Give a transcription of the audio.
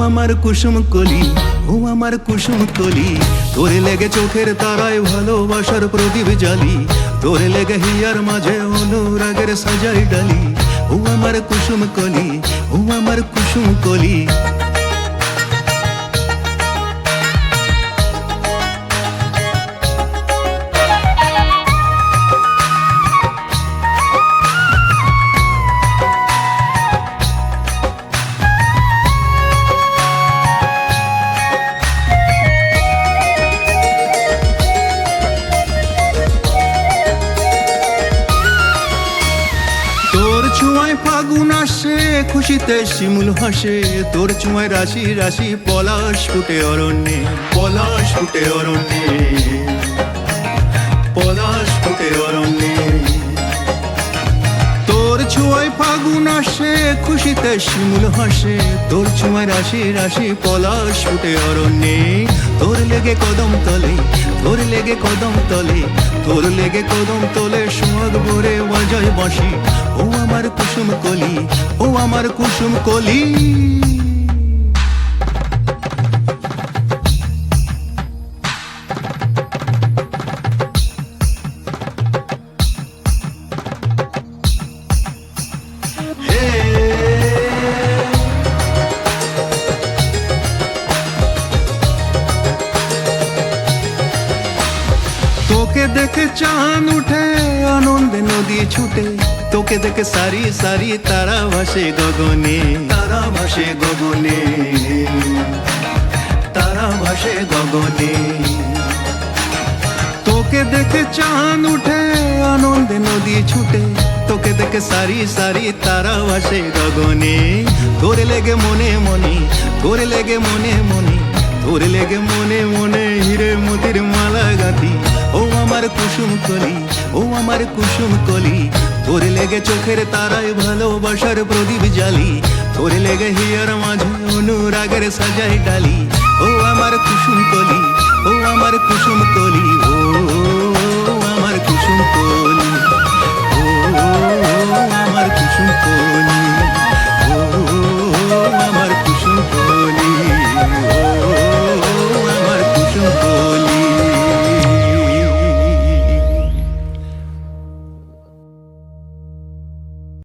আমার কুসুম কলি, ও আমার কুসুম কলি, তোরে লেগে চোখের তারায় ভালোবাসার প্রদীপ জ্বালি, তোরে লেগে হিয়ার মাঝে অনুরাগের সাজাই ডালি। ও আমার কুসুম কলি, ও আমার কুসুম কলি। তোর ছোঁয়ায় ফাগুন আসে, খুশিতে শিমুল হাসে, তোর ছোঁয়ায় রাশি রাশি পলাশ ফুটে অরণ্যে, পলাশ ফুটে অরণ্যে, পলাশ ফুটে অরণ্যে। তোর ছোঁয়ায় ফাগুন আসে, খুশিতে শিমুল হাসে, তোর ছোঁয়ায় রাশি রাশি পলাশ ফুটে অরণ্যে। তোর লেগে কদম তলে, তোর লেগে কদম তলে, তোর লেগে কদম তলে সোহাগ ভরে বাজায় বাঁশি। ও আমার কুসুম কলি, ও আমার কুসুম কলি। তোকে দেখে চাঁদ উঠে, আনন্দে নদী ছুটে, তোকে দেখে সারি সারি তারা ভাসে গগনে, তারা ভাসে গগনে, তারা ভাসে গগনে। তোকে দেখে চাঁদ উঠে, আনন্দে নদী ছুটে, তোকে দেখে সারি সারি তারা ভাসে গগনে। তোরে লেগে মনে মনে, তোরে লেগে মনে মনে, তোরে লেগে মনে মনে হিরে মোতির মালা গাঁথি। ও আমার কুসুম কলি, ও আমার কুসুম কলি, তোরে লেগে চোখের তারায় ভালোবাসার প্রদীপ জ্বালি, তোরে লেগে হিয়ার মাঝে অনুরাগের সাজাই ডালি। ও আমার কুসুম কলি, ও আমার কুসুম কলি, ও